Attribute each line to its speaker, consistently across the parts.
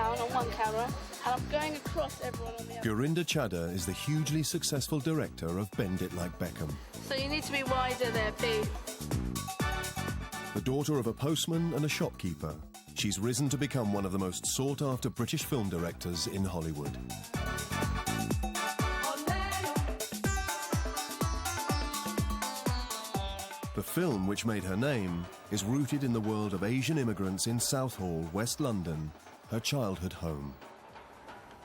Speaker 1: down on one camera, and I'm going across everyone on the other.
Speaker 2: Gurinder Chadha is the hugely successful director of Bend It Like Beckham.
Speaker 1: So you need to be wider there, Pete.
Speaker 2: The daughter of a postman and a shopkeeper, she's risen to become one of the most sought-after British film directors in Hollywood. The film which made her name is rooted in the world of Asian immigrants in Southall, West London, her childhood home.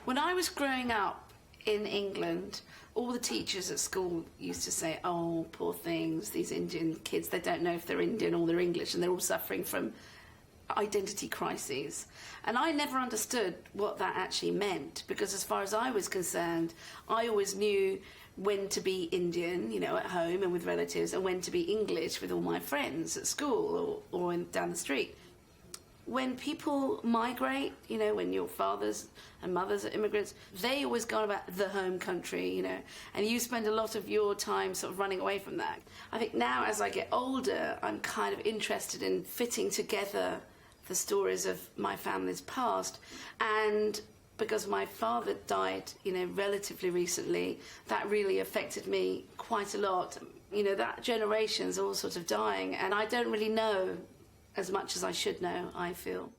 Speaker 3: When I was growing up in England, all the teachers at school used to say, oh, poor things, these Indian kids, they don't know if they're Indian or they're English, and they're all suffering from identity crises. And I never understood what that actually meant, because as far as I was concerned, I always knew when to be Indian, you know, at home and with relatives, and when to be English with all my friends at school or down the street. When people migrate, you know, when your fathers and mothers are immigrants, they always go about the home country, you know, and you spend a lot of your time sort of running away from that. I think now, as I get older, I'm kind of interested in fitting together the stories of my family's past, and because my father died, you know, relatively recently, that really affected me quite a lot. You know, that generation's all sort of dying, and I don't really know as much as I should know, I feel.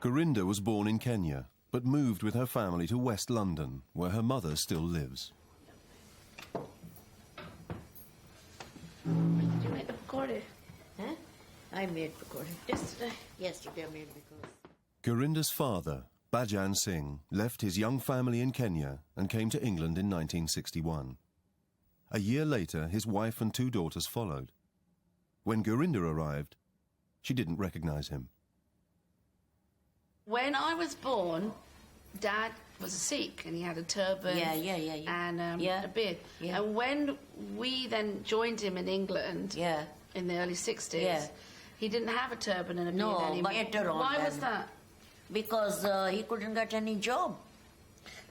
Speaker 2: Gurinder was born in Kenya, but moved with her family to West London, where her mother still lives.
Speaker 3: Did you make the pakora?
Speaker 4: Huh? I made pakora.
Speaker 3: Yesterday?
Speaker 4: Yesterday I made pakora.
Speaker 2: Gurinder's father, Baddiel Singh, left his young family in Kenya and came to England in 1961. A year later, his wife and 2 daughters followed. When Gurinder arrived, she didn't recognize him.
Speaker 3: When I was born, Dad was a Sikh, and he had a turban and a beard.
Speaker 4: Yeah.
Speaker 3: And when we then joined him in England in the early 60s, he didn't have a turban and a beard anymore.
Speaker 4: Later on.
Speaker 3: Why was that?
Speaker 4: Because he couldn't get any job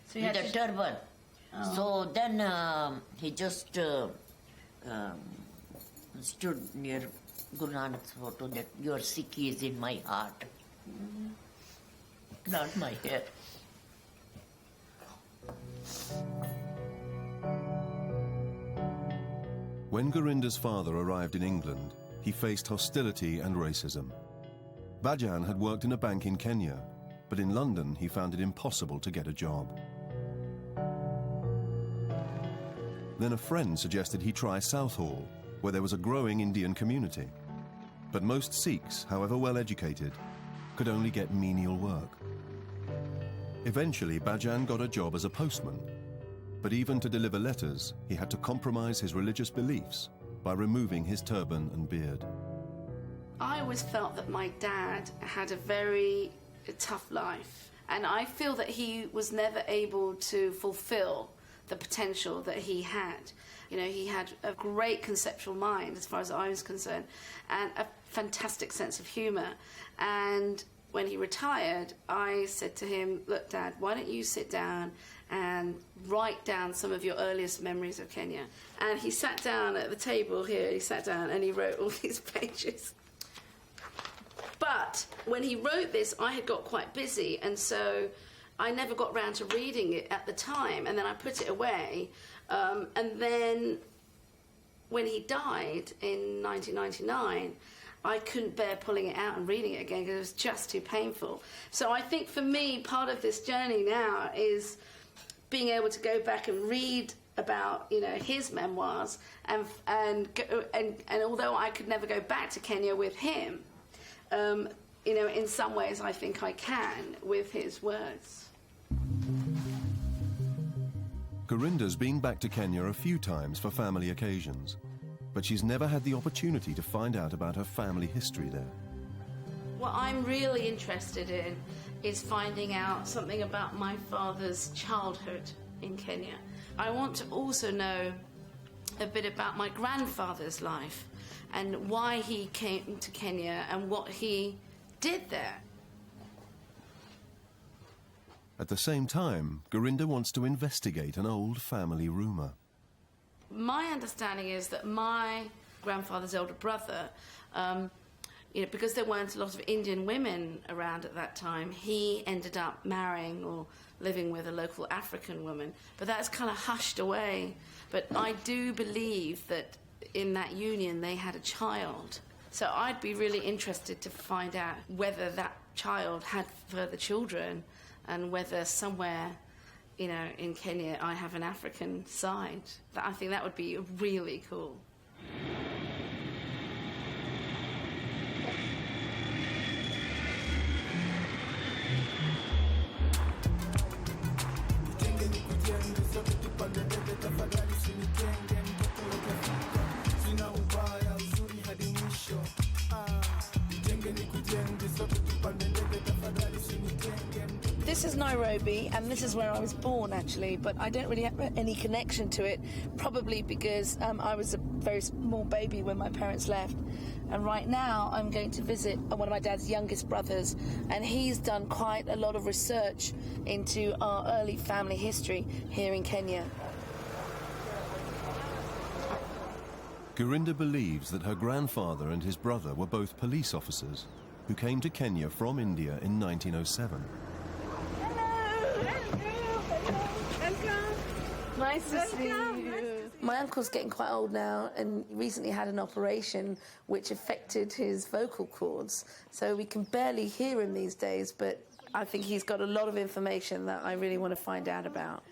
Speaker 3: So
Speaker 4: with a turban.
Speaker 3: Oh.
Speaker 4: So then he just stood near Guru Nanak's photo that your Sikh is in my heart. Not my head.
Speaker 2: When Gurinder's father arrived in England, he faced hostility and racism. Baddiel had worked in a bank in Kenya, but in London he found it impossible to get a job. Then a friend suggested he try Southall, where there was a growing Indian community. But most Sikhs, however well educated, could only get menial work. Eventually, Baddiel got a job as a postman, but even to deliver letters, he had to compromise his religious beliefs by removing his turban and beard.
Speaker 3: I always felt that my dad had a very tough life, and I feel that he was never able to fulfill the potential that he had. You know, he had a great conceptual mind, as far as I was concerned, and a fantastic sense of humour. And when he retired, I said to him, look, Dad, why don't you sit down and write down some of your earliest memories of Kenya? And he sat down at the table here, he sat down and he wrote all these pages. But when he wrote this, I had got quite busy, and so I never got round to reading it at the time, and then I put it away. And then when he died in 1999, I couldn't bear pulling it out and reading it again because it was just too painful. So I think for me, part of this journey now is being able to go back and read about, you know, his memoirs, and although I could never go back to Kenya with him, you know, in some ways I think I can with his words.
Speaker 2: Gurinder's been back to Kenya a few times for family occasions, but she's never had the opportunity to find out about her family history there.
Speaker 3: What I'm really interested in is finding out something about my father's childhood in Kenya. I want to also know a bit about my grandfather's life and why he came to Kenya and what he did there.
Speaker 2: At the same time, Gurinder wants to investigate an old family rumour.
Speaker 3: My understanding is that my grandfather's older brother, because there weren't a lot of Indian women around at that time, he ended up marrying or living with a local African woman. But that's kind of hushed away. But I do believe that in that union they had a child. So I'd be really interested to find out whether that child had further children and whether somewhere, in Kenya I have an African side. I think that would be really cool.
Speaker 1: This is Nairobi, and this is where I was born, actually, but I don't really have any connection to it, probably because I was a very small baby when my parents left. And right now I'm going to visit one of my dad's youngest brothers, and he's done quite a lot of research into our early family history here in Kenya.
Speaker 2: Gurinder believes that her grandfather and his brother were both police officers who came to Kenya from India in 1907.
Speaker 1: Nice to see you. My uncle's getting quite old now and recently had an operation which affected his vocal cords, so we can barely hear him these days, but I think he's got a lot of information that I really want to find out about.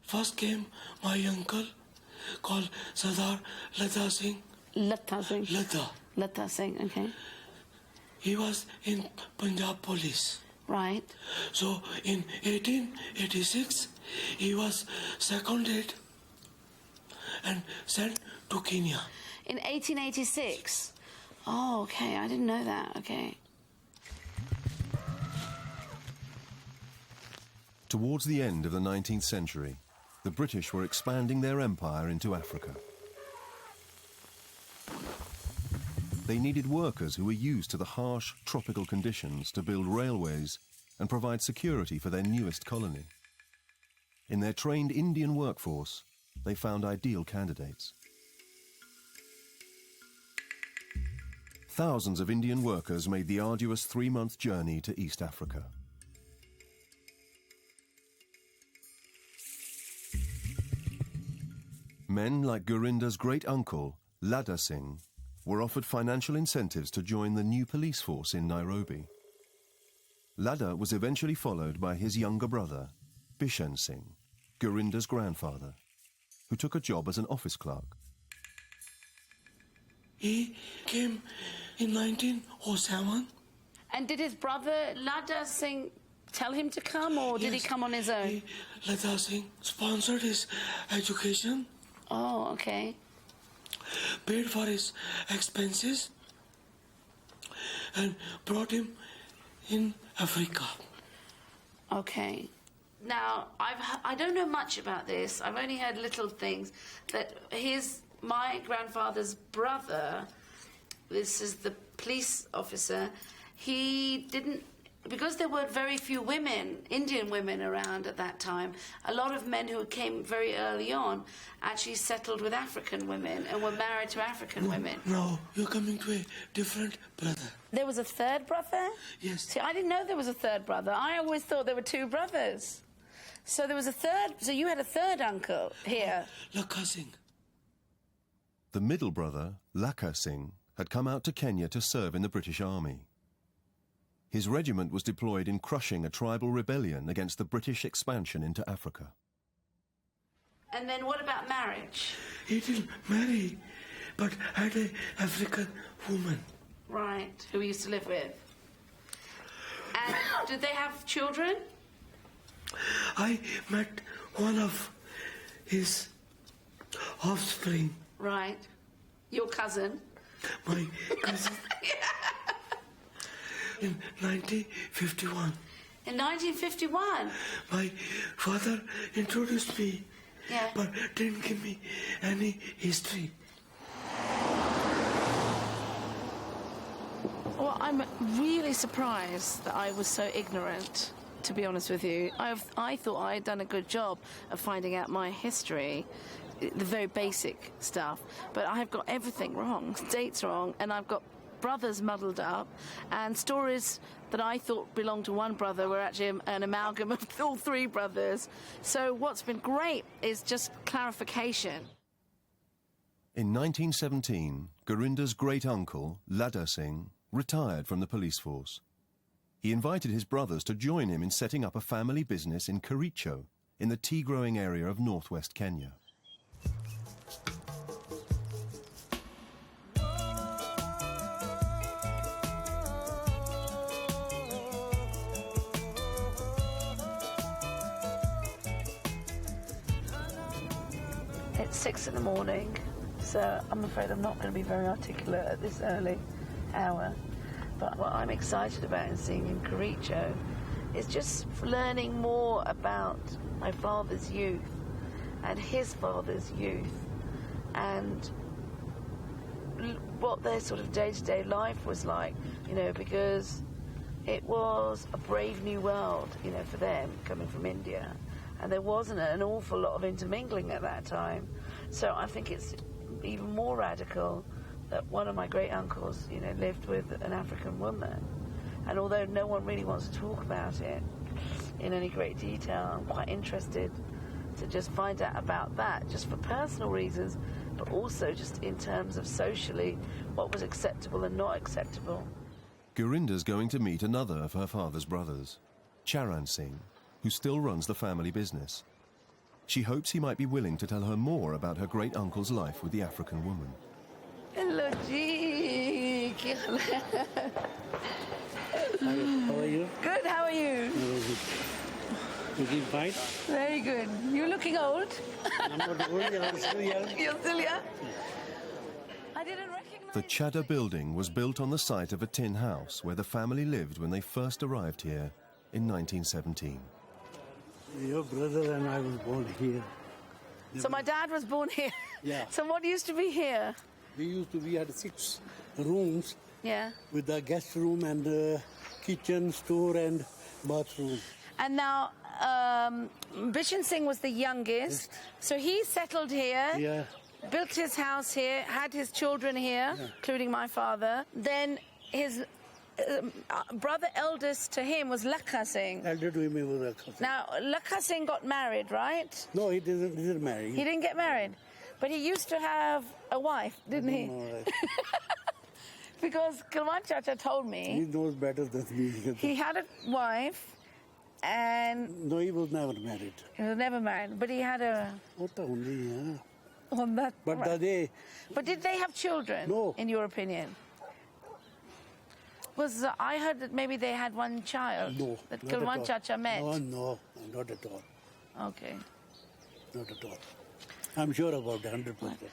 Speaker 5: First came my uncle called Sardar Lata Singh.
Speaker 1: Lata Singh.
Speaker 5: Lata.
Speaker 1: Lata Singh, okay.
Speaker 5: He was in Punjab police.
Speaker 1: Right.
Speaker 5: So in 1886, he was seconded and sent to Kenya.
Speaker 1: In 1886? Oh, okay, I didn't know that, okay.
Speaker 2: Towards the end of the 19th century, the British were expanding their empire into Africa. They needed workers who were used to the harsh tropical conditions to build railways and provide security for their newest colony. In their trained Indian workforce, they found ideal candidates. Thousands of Indian workers made the arduous 3-month journey to East Africa. Men like Gurinder's great-uncle, Lata Singh, were offered financial incentives to join the new police force in Nairobi. Lata was eventually followed by his younger brother, Bishan Singh, Gurinder's grandfather, who took a job as an office clerk.
Speaker 5: He came in 1907.
Speaker 1: And did his brother Lata Singh tell him to come, or did he come on his own?
Speaker 5: Lata Singh sponsored his education.
Speaker 1: Oh, okay.
Speaker 5: Paid for his expenses and brought him in Africa.
Speaker 3: Okay. Now, I don't know much about this. I've only heard little things. That my grandfather's brother, this is the police officer, he didn't, because there were very few women, Indian women around at that time, a lot of men who came very early on actually settled with African women and were married to African women.
Speaker 5: No, you're coming to a different brother.
Speaker 1: There was a third brother?
Speaker 5: Yes.
Speaker 1: See, I didn't know there was a third brother. I always thought there were two brothers. So there was a third, so you had a third uncle here?
Speaker 5: Lata Singh.
Speaker 2: The middle brother, Lata Singh, had come out to Kenya to serve in the British Army. His regiment was deployed in crushing a tribal rebellion against the British expansion into Africa.
Speaker 3: And then what about marriage?
Speaker 5: He didn't marry, but had an African woman.
Speaker 3: Right, who he used to live with. And did they have children?
Speaker 5: I met one of his offspring.
Speaker 3: Right. Your cousin?
Speaker 5: My cousin. in 1951.
Speaker 3: In 1951?
Speaker 5: My father introduced me,
Speaker 3: Yeah.
Speaker 5: but didn't give me any history.
Speaker 1: Well, I'm really surprised that I was so ignorant, to be honest with you. I thought I had done a good job of finding out my history, the very basic stuff, but I've got everything wrong, dates wrong, and I've got brothers muddled up, and stories that I thought belonged to one brother were actually an amalgam of all three brothers. So what's been great is just clarification.
Speaker 2: In 1917, Gurinder's great-uncle, Ladha Singh, retired from the police force. He invited his brothers to join him in setting up a family business in Kericho, in the tea-growing area of northwest Kenya.
Speaker 1: It's 6 in the morning, so I'm afraid I'm not going to be very articulate at this early hour. But what I'm excited about in seeing in Kericho is just learning more about my father's youth and his father's youth and what their sort of day-to-day life was like, you know, because it was a brave new world, you know, for them coming from India. And there wasn't an awful lot of intermingling at that time. So I think it's even more radical that one of my great-uncles, you know, lived with an African woman. And although no one really wants to talk about it in any great detail, I'm quite interested to just find out about that, just for personal reasons, but also just in terms of socially, what was acceptable and not acceptable.
Speaker 2: Gurinder's going to meet another of her father's brothers, Charan Singh, who still runs the family business. She hopes he might be willing to tell her more about her great-uncle's life with the African woman.
Speaker 1: Hello, G.
Speaker 6: How are you?
Speaker 1: Good, how are you?
Speaker 6: Looking fine?
Speaker 1: Very good. You're looking old.
Speaker 6: I'm not old, I'm still young.
Speaker 1: You're still young? I didn't recognize
Speaker 2: The Chadha building was built on the site of a tin house where the family lived when they first arrived here in 1917.
Speaker 6: Your brother and I was born here.
Speaker 1: So my dad was born here.
Speaker 6: Yeah.
Speaker 1: So what used to be here?
Speaker 6: We had 6 rooms
Speaker 1: Yeah.
Speaker 6: with the guest room and kitchen, store and bathroom.
Speaker 1: And now, Bishan Singh was the youngest. So he settled here,
Speaker 6: Yeah.
Speaker 1: built his house here, had his children here, including my father. Then his brother eldest to him was Lakha Singh.
Speaker 6: Elder to him was a cousin.
Speaker 1: Now, Lakha Singh got married, right?
Speaker 6: No, he didn't marry.
Speaker 1: He didn't get married. But he used to have a wife, didn't he?
Speaker 6: No,
Speaker 1: Because Kalwan Chacha told
Speaker 6: he
Speaker 1: me
Speaker 6: knows better than me.
Speaker 1: he had a wife and
Speaker 6: No, he was never married.
Speaker 1: he was never married, but he had a...
Speaker 6: What only, yeah.
Speaker 1: On that,
Speaker 6: But
Speaker 1: right. But did they have children,
Speaker 6: No.
Speaker 1: in your opinion? Was I heard that maybe they had one child
Speaker 6: No.
Speaker 1: that
Speaker 6: not at
Speaker 1: Kalwan
Speaker 6: all.
Speaker 1: Chacha met?
Speaker 6: No, not at all.
Speaker 1: Okay.
Speaker 6: Not at all. I'm sure about 100%.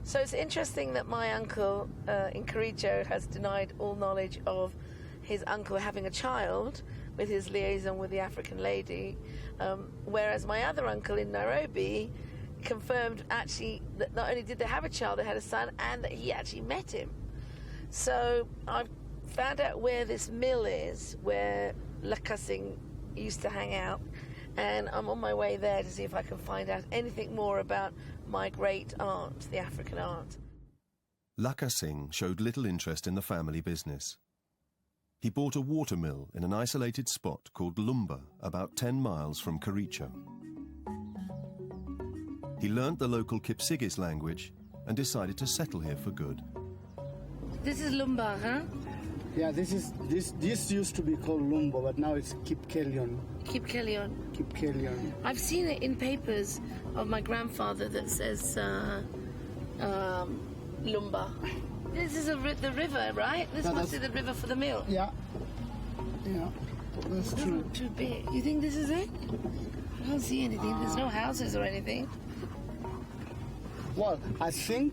Speaker 1: So it's interesting that my uncle in Kericho has denied all knowledge of his uncle having a child with his liaison with the African lady, whereas my other uncle in Nairobi confirmed actually that not only did they have a child, they had a son, and that he actually met him. So I've found out where this mill is, where Lakha Singh used to hang out, and I'm on my way there to see if I can find out anything more about my great aunt, the African aunt.
Speaker 2: Lakha Singh showed little interest in the family business. He bought a watermill in an isolated spot called Lumba, about 10 miles from Kericho. He learnt the local Kipsigis language and decided to settle here for good.
Speaker 1: This is Lumba, huh?
Speaker 7: Yeah, this used to be called Lumba, but now it's Kipkelion.
Speaker 1: Kipkelion.
Speaker 7: Kipkelion.
Speaker 1: I've seen it in papers of my grandfather that says Lumba. This is the river, right? This must be the river for the mill.
Speaker 7: Yeah. Yeah, that's
Speaker 1: It doesn't
Speaker 7: true.
Speaker 1: look too big. You think this is it? I don't see anything. There's no houses or anything.
Speaker 7: Well, I think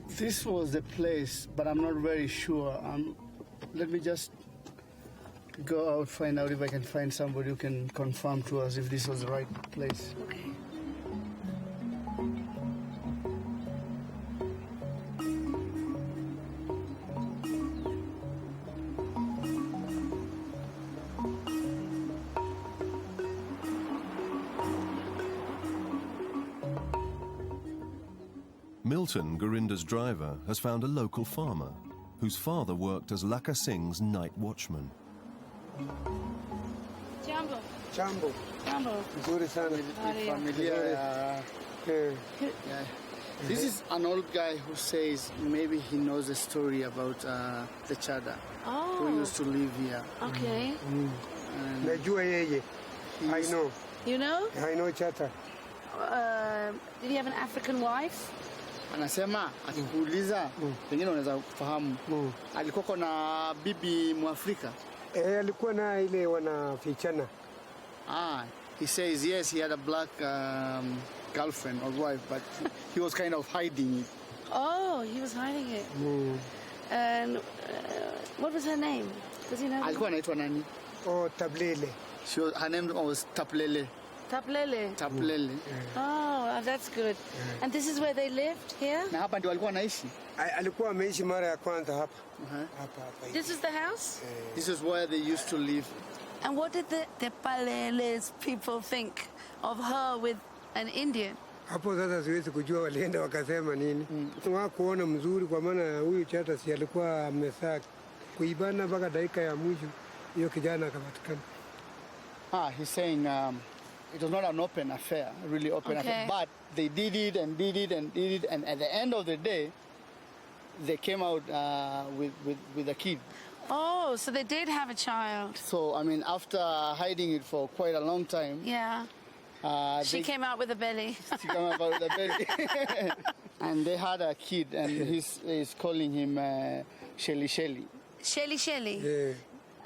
Speaker 7: This was the place, but I'm not very sure. Let me just go out, find out if I can find somebody who can confirm to us if this was the right place.
Speaker 3: Okay.
Speaker 2: Milton, Gurinder's driver, has found a local farmer whose father worked as Laka Singh's night watchman.
Speaker 1: Jambo.
Speaker 5: Jambo.
Speaker 1: Jambo.
Speaker 5: Nzuri sana.
Speaker 7: Familiar. Yeah. This is an old guy who says maybe he knows a story about the Chadha who used to live here.
Speaker 1: Okay.
Speaker 5: Najua yeye. I know.
Speaker 1: You know?
Speaker 5: I know Chadha.
Speaker 1: Did he have an African wife?
Speaker 7: Anasema akikuuliza pengine unaweza kufahamu. Alikuwa na bibi Mwafrika.
Speaker 5: Alikuwa na ile wanafichana.
Speaker 7: He says yes, he had a black girlfriend or wife, but he was kind of hiding it.
Speaker 1: Oh, he was hiding it. And what was her name? Does he know?
Speaker 7: Alikuwa anaitwa nani?
Speaker 5: Oh, Tablele.
Speaker 7: Her name was Taplele.
Speaker 1: Taplele.
Speaker 7: Taplele.
Speaker 1: Oh, that's good. And this is where they lived here?
Speaker 7: Na hapa ndio alikuwa anaishi.
Speaker 5: Alikuwa ameishi mara ya kwanza hapa. Hapa.
Speaker 1: This is the house?
Speaker 7: This is where they used to live.
Speaker 1: And what did the Paleles people think of her with an Indian?
Speaker 5: Hapo sasa siwezi kujua walienda wakasema nini. Hawakuona mzuri kwa maana huyu Chadha si alikuwa amesaa kuibana mpaka dakika ya mwisho hiyo kijana akapatikana.
Speaker 7: He's saying it was not an open affair, really open affair, but they did it, and at the end of the day, they came out with a kid.
Speaker 1: Oh, so they did have a child.
Speaker 7: So, I mean, after hiding it for quite a long time...
Speaker 1: Yeah. She came out with a belly.
Speaker 7: She came out with a belly. And they had a kid, and he's calling him Shelly.
Speaker 1: Shelly?
Speaker 5: Yeah.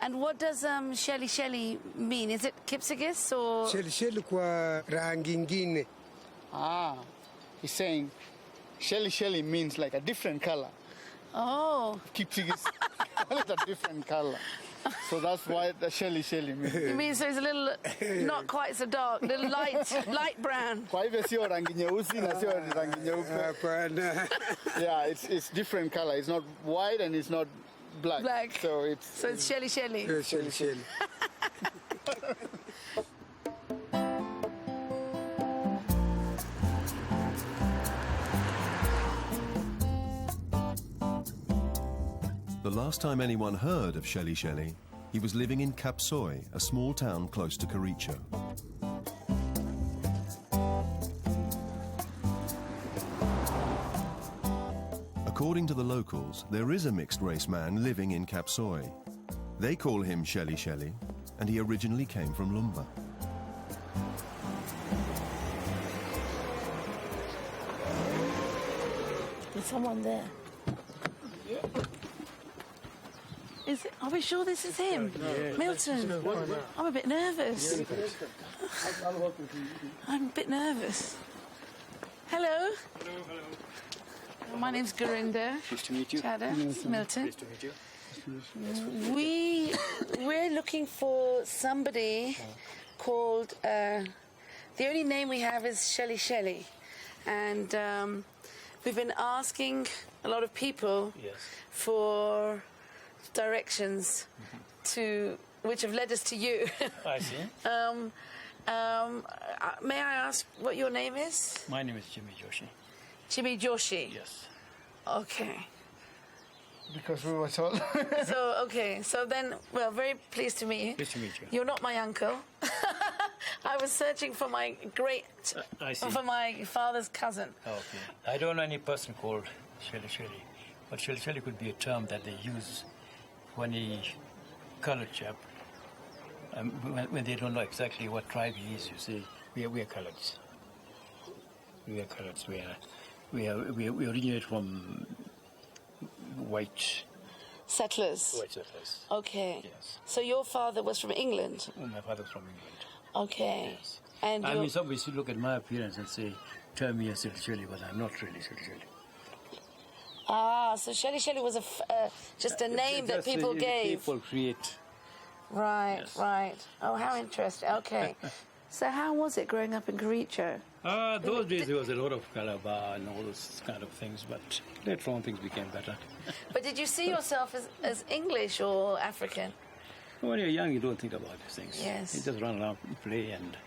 Speaker 1: And what does Shelly mean? Is it Kipsigis or...?
Speaker 5: Shelly kwa rangi ingine.
Speaker 7: He's saying Shelly means like a different color.
Speaker 1: Oh.
Speaker 7: Kipsigis, it's a different color. So that's why the Shelly means.
Speaker 1: You mean so it's a little, not quite so dark, a little light brown.
Speaker 7: Kwa hivyo sio rangi nyeusi na sio rangi nyeupe. Yeah, it's different color. It's not white and it's not black. So it's
Speaker 1: Shelly.
Speaker 5: Shelly.
Speaker 2: The last time anyone heard of Shelly, he was living in Kapsoi, a small town close to Kericho. According to the locals, there is a mixed-race man living in Kapsoi. They call him Shelly, and he originally came from Lumba.
Speaker 1: There's someone there. Are we sure this is him?
Speaker 7: No.
Speaker 1: Milton? I'm a bit nervous. I'm a bit nervous. Hello. My name's Gurinder.
Speaker 8: Nice to meet you.
Speaker 1: Chadha. Milton.
Speaker 8: Nice to meet you.
Speaker 1: We're looking for somebody called... the only name we have is Shelly. And we've been asking a lot of people for directions to which have led us to you.
Speaker 8: I see.
Speaker 1: May I ask what your name is?
Speaker 8: My name is Jimmy Joshi.
Speaker 1: Jimmy Joshi?
Speaker 8: Yes.
Speaker 1: Okay.
Speaker 7: Because we were told.
Speaker 1: So then, well, very pleased to meet you.
Speaker 8: Pleased to meet you.
Speaker 1: You're not my uncle. I was searching for my for my father's cousin.
Speaker 8: Okay. I don't know any person called Shelly. But Shelly could be a term that they use when a colored chap, when they don't know exactly what tribe he is, you say, we are coloreds. We are coloreds. We originate from white
Speaker 1: settlers.
Speaker 8: White settlers.
Speaker 1: Okay.
Speaker 8: Yes.
Speaker 1: So your father was from England?
Speaker 8: My father's from England.
Speaker 1: Okay.
Speaker 8: Yes.
Speaker 1: And
Speaker 8: I mean, somebody should look at my appearance and say, tell me a Shelly, but I'm not really Shelly.
Speaker 1: Ah, so Shelly was just a name that people gave.
Speaker 8: People create.
Speaker 1: Right,
Speaker 8: Yes.
Speaker 1: right. Oh, how interesting. Okay. So how was it growing up in Kericho?
Speaker 8: Those days there was a lot of calabar and all those kind of things, but later on things became better.
Speaker 1: But did you see yourself as English or African?
Speaker 8: When you're young, you don't think about these things.
Speaker 1: Yes.
Speaker 8: You just run around and play and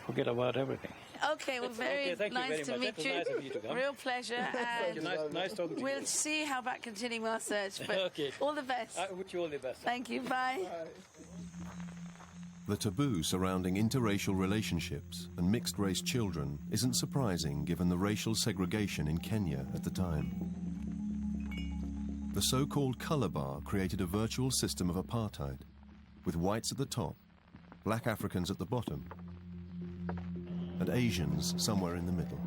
Speaker 8: forget about everything.
Speaker 1: Okay, well, very
Speaker 8: thank you
Speaker 1: nice
Speaker 8: very
Speaker 1: to
Speaker 8: much.
Speaker 1: meet
Speaker 8: That was
Speaker 1: you.
Speaker 8: nice of you to come.
Speaker 1: Real pleasure. And
Speaker 8: Nice talking to you.
Speaker 1: we'll see how about continuing our search. But
Speaker 8: Okay.
Speaker 1: all the best.
Speaker 8: I wish you all the best.
Speaker 1: Thank you. Bye.
Speaker 2: The taboo surrounding interracial relationships and mixed-race children isn't surprising given the racial segregation in Kenya at the time. The so-called colour bar created a virtual system of apartheid, with whites at the top, black Africans at the bottom, and Asians somewhere in the middle.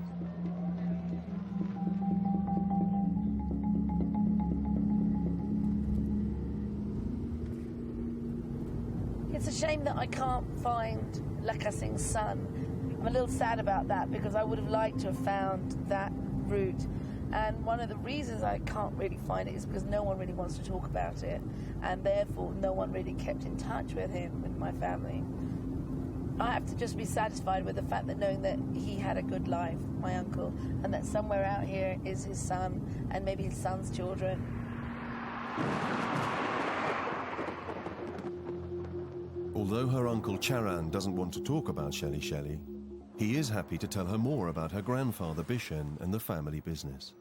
Speaker 1: It's a shame that I can't find Lesley Singh's son. I'm a little sad about that because I would have liked to have found that route. And one of the reasons I can't really find it is because no one really wants to talk about it, and therefore no one really kept in touch with him, with my family. I have to just be satisfied with the fact that knowing that he had a good life, my uncle, and that somewhere out here is his son and maybe his son's children.
Speaker 2: Although her uncle Charan doesn't want to talk about Shelly, he is happy to tell her more about her grandfather Bishen and the family business.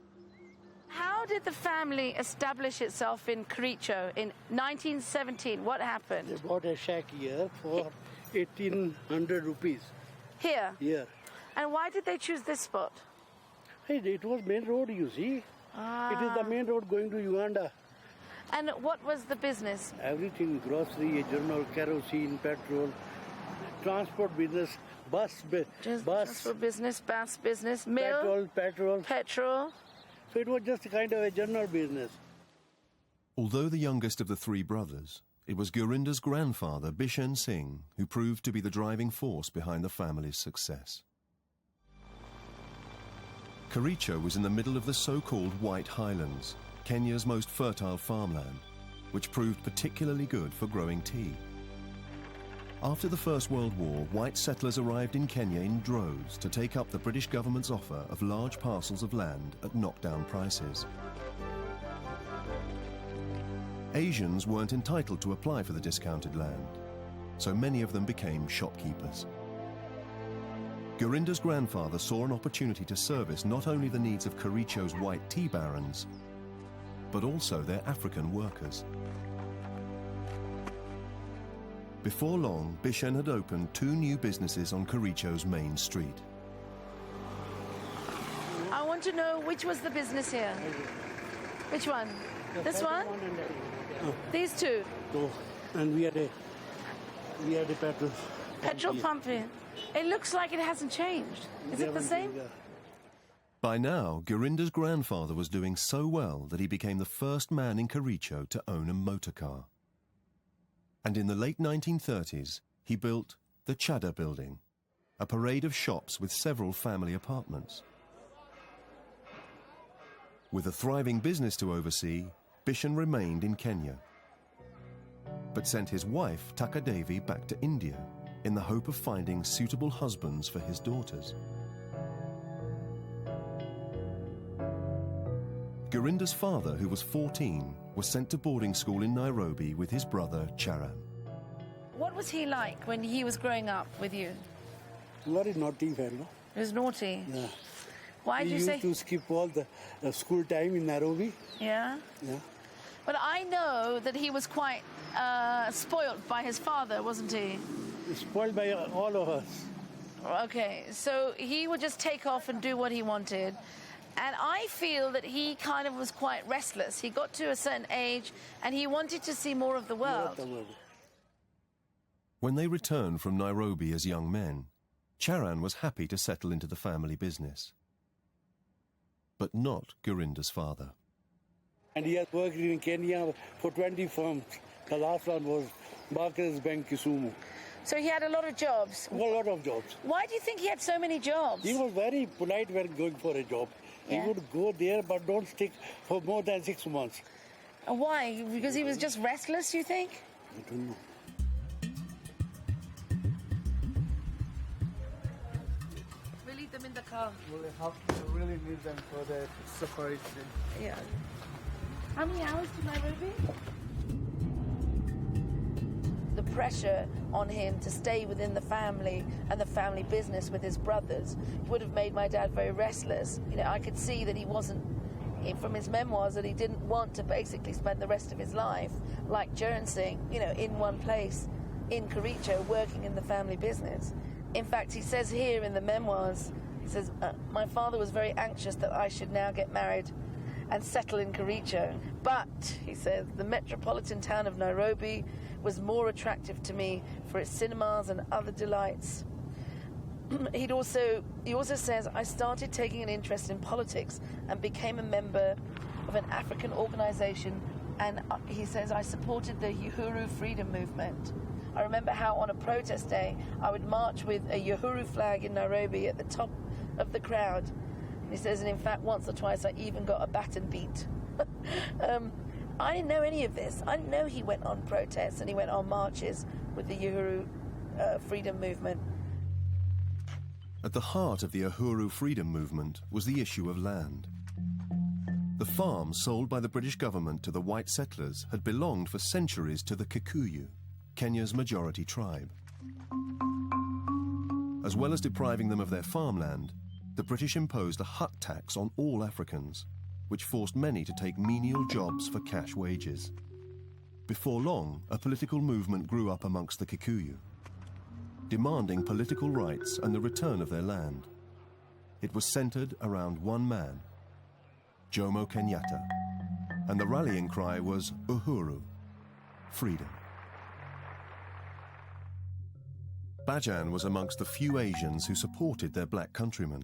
Speaker 1: How did the family establish itself in Kericho in 1917? What happened?
Speaker 6: They bought a shack here for 1,800 rupees.
Speaker 1: Here?
Speaker 6: Here.
Speaker 1: And why did they choose this spot?
Speaker 6: Hey, it was main road, you see. It is the main road going to Uganda.
Speaker 1: And what was the business?
Speaker 6: Everything, grocery, journal, kerosene, petrol, transport business, bus,
Speaker 1: Transport business, bus business, mill,
Speaker 6: petrol. So it was just kind of a general business.
Speaker 2: Although the youngest of the three brothers, it was Gurinder's grandfather, Bishen Singh, who proved to be the driving force behind the family's success. Kericho was in the middle of the so-called White Highlands, Kenya's most fertile farmland, which proved particularly good for growing tea. After the First World War, white settlers arrived in Kenya in droves to take up the British government's offer of large parcels of land at knockdown prices. Asians weren't entitled to apply for the discounted land, so many of them became shopkeepers. Gurinder's grandfather saw an opportunity to service not only the needs of Kericho's white tea barons, but also their African workers. Before long, Bishen had opened 2 new businesses on Kericho's main street.
Speaker 1: I want to know which was the business here. Which one? This one? These two?
Speaker 6: So, and we had a
Speaker 1: Petrol pump here. It looks like it hasn't changed. Is it the same?
Speaker 2: By now, Gurinder's grandfather was doing so well that he became the first man in Kericho to own a motor car. And in the late 1930s, he built the Chadha building, a parade of shops with several family apartments. With a thriving business to oversee, Bishen remained in Kenya, but sent his wife, Takadevi, back to India in the hope of finding suitable husbands for his daughters. Gurinder's father, who was 14, was sent to boarding school in Nairobi with his brother, Charan.
Speaker 1: What was he like when he was growing up with you?
Speaker 6: Very naughty fellow.
Speaker 1: He was naughty.
Speaker 6: Yeah.
Speaker 1: Why did you say?
Speaker 6: He used to skip all the school time in Nairobi.
Speaker 1: Yeah?
Speaker 6: Yeah.
Speaker 1: But I know that he was quite spoilt by his father, wasn't he?
Speaker 6: Spoiled by all of us.
Speaker 1: Okay, so he would just take off and do what he wanted. And I feel that he kind of was quite restless. He got to a certain age and he wanted to see more of the world.
Speaker 2: When they returned from Nairobi as young men, Charan was happy to settle into the family business. But not Gurinder's father.
Speaker 6: And he has worked in Kenya for 20 firms. The last one was Barclays Bank, Kisumu.
Speaker 1: So he had a lot of jobs?
Speaker 6: A lot of jobs.
Speaker 1: Why do you think he had so many jobs?
Speaker 6: He was very polite when going for a job.
Speaker 3: Yeah.
Speaker 6: He would go there, but don't stick for more than 6 months.
Speaker 1: Why? Because he was just restless, you think?
Speaker 6: I don't know.
Speaker 1: We'll leave them in the car.
Speaker 7: We really need them for the safari trip.
Speaker 1: Yeah. How many hours to Nairobi? The pressure on him to stay within the family and the family business with his brothers would have made my dad very restless. You know, I could see that he wasn't, from his memoirs, that he didn't want to basically spend the rest of his life like Jern Singh, you know, in one place in Kericho working in the family business. In fact, he says here in the memoirs, he says, my father was very anxious that I should now get married and settle in Kericho. But, he says, the metropolitan town of Nairobi was more attractive to me for its cinemas and other delights. He also says, I started taking an interest in politics and became a member of an African organization, and he says, I supported the Uhuru freedom movement. I remember how on a protest day, I would march with a Uhuru flag in Nairobi at the top of the crowd. He says, and in fact, once or twice I even got a baton beat. I didn't know any of this. I didn't know he went on protests and he went on marches with the Uhuru freedom movement.
Speaker 2: At the heart of the Uhuru freedom movement was the issue of land. The farms sold by the British government to the white settlers had belonged for centuries to the Kikuyu, Kenya's majority tribe. As well as depriving them of their farmland, the British imposed a hut tax on all Africans, which forced many to take menial jobs for cash wages. Before long, a political movement grew up amongst the Kikuyu, demanding political rights and the return of their land. It was centered around one man, Jomo Kenyatta, and the rallying cry was Uhuru, freedom. Bajan was amongst the few Asians who supported their black countrymen,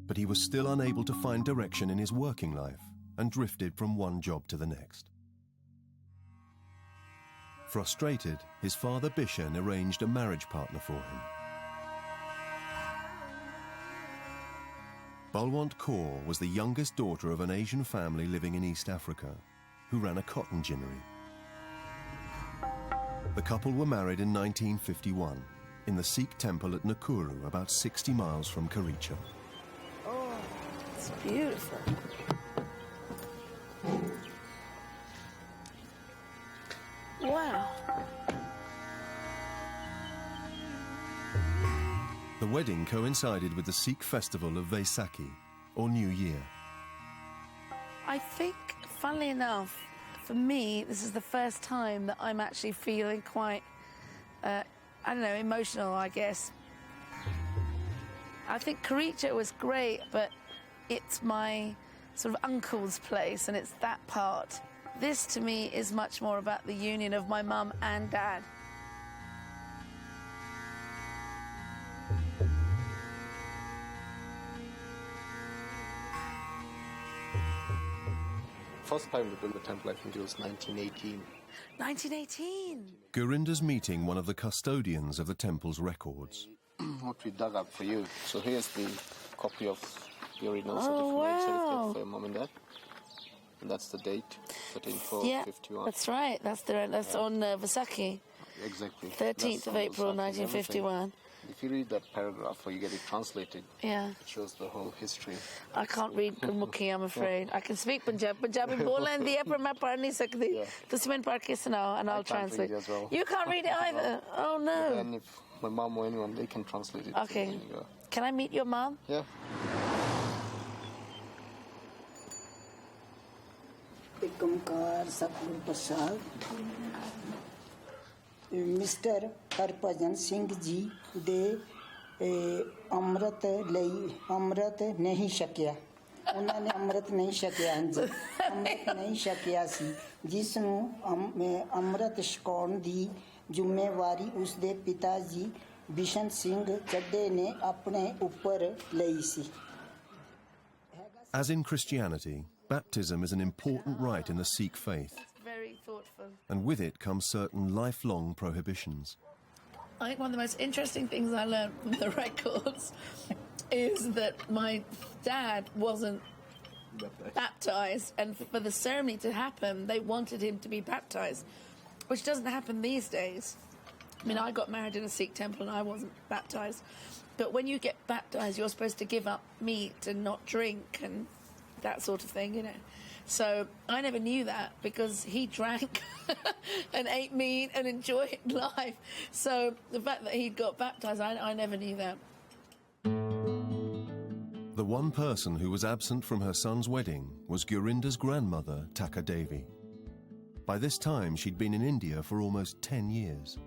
Speaker 2: but he was still unable to find direction in his working life and drifted from one job to the next. Frustrated, his father Bishen arranged a marriage partner for him. Balwant Kaur was the youngest daughter of an Asian family living in East Africa who ran a cotton ginnery. The couple were married in 1951 in the Sikh temple at Nakuru, about 60 miles from Kericho.
Speaker 1: Oh, it's beautiful. Wow.
Speaker 2: The wedding coincided with the Sikh festival of Vaisakhi, or New Year.
Speaker 1: I think, funnily enough, for me, this is the first time that I'm actually feeling quite, I don't know, emotional, I guess. I think Kericho was great, but it's my sort of uncle's place, and it's that part. This, to me, is much more about the union of my mum and dad.
Speaker 9: First time we built the temple, I think it was 1918.
Speaker 1: 1918?
Speaker 2: Gurinder's meeting one of the custodians of the temple's records.
Speaker 9: What we dug up for you. So here's the copy of the original certificate for your mum and dad. And that's the date, 13451.
Speaker 1: That's right. That's on Vaisakhi.
Speaker 9: Exactly.
Speaker 1: 13th of April, 1951.
Speaker 9: If you read that paragraph or you get it translated,
Speaker 1: it
Speaker 9: shows the whole history.
Speaker 1: I can't read Gurmukhi, I'm afraid. I can speak Punjabi. Punjabi bol lendi hai, par main pad nahi sakti. Tusi main pad ke sunao and I'll translate.
Speaker 9: Read it as well.
Speaker 1: You can't read it either. Oh no.
Speaker 9: And if my mom or anyone, they can translate it.
Speaker 1: Okay. Can I meet your mom?
Speaker 9: Yeah.
Speaker 10: Ikamkar Satguru Prasad. Mr. Harbhajan Singh ji de amrit nahi shakya. ਉਹਨਾਂ ਨੇ ਅੰਮ੍ਰਿਤ ਨਹੀਂ ਛਕਿਆ ਜੀ ਅੰਮ੍ਰਿਤ ਨਹੀਂ ਛਕਿਆ ਸੀ ਜਿਸ ਨੂੰ ਅੰਮ੍ਰਿਤ ਛਕਾਉਣ ਦੀ ਜ਼ਿੰਮੇਵਾਰੀ ਉਸ ਦੇ ਪਿਤਾ ਜੀ ਬਿਸ਼ਨ ਸਿੰਘ ਚੱਡੇ ਨੇ ਆਪਣੇ ਉੱਪਰ ਲਈ ਸੀ
Speaker 2: As in Christianity, baptism is an important rite in the Sikh faith.
Speaker 1: Very thoughtful.
Speaker 2: And with it come certain lifelong prohibitions.
Speaker 1: I think one of the most interesting things I learned from the records is that my dad wasn't baptized, and for the ceremony to happen, they wanted him to be baptized, which doesn't happen these days. I mean, I got married in a Sikh temple and I wasn't baptized. But when you get baptized, you're supposed to give up meat and not drink and that sort of thing, you know. So I never knew that because he drank and ate meat and enjoyed life. So the fact that he'd got baptized, I never knew that.
Speaker 2: The one person who was absent from her son's wedding was Gurinder's grandmother, Taka Devi. By this time, she'd been in India for almost 10 years.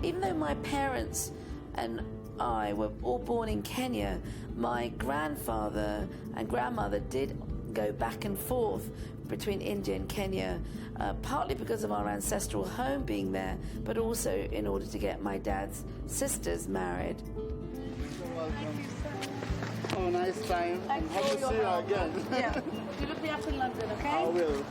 Speaker 1: Even though my parents and I were all born in Kenya, my grandfather and grandmother did go back and forth between India and Kenya, partly because of our ancestral home being there, but also in order to get my dad's sisters married.
Speaker 7: You're welcome. Oh, nice time. Hope to see you again.
Speaker 1: Yeah. You look me up in London, okay?
Speaker 7: I will.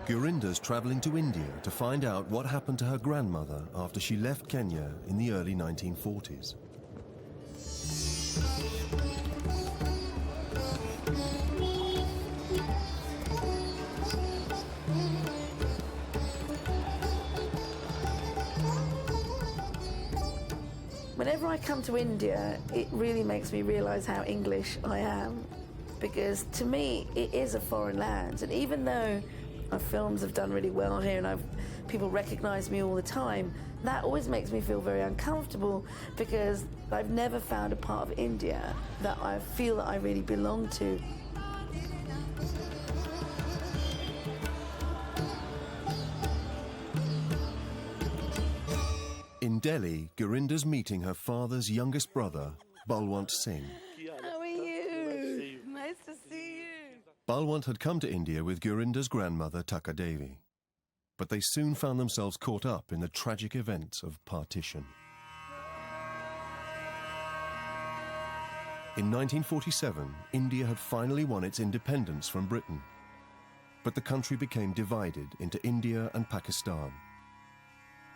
Speaker 2: Gurinder's travelling to India to find out what happened to her grandmother after she left Kenya in the early 1940s.
Speaker 1: Whenever I come to India, it really makes me realise how English I am, because to me it is a foreign land, and even though our films have done really well here and people recognise me all the time, that always makes me feel very uncomfortable because I've never found a part of India that I feel that I really belong to.
Speaker 2: In Delhi, Gurinder's meeting her father's youngest brother, Balwant Singh.
Speaker 1: How are you? Nice to see you.
Speaker 2: Balwant had come to India with Gurinder's grandmother, Taka Devi. But they soon found themselves caught up in the tragic events of partition. In 1947, India had finally won its independence from Britain. But the country became divided into India and Pakistan.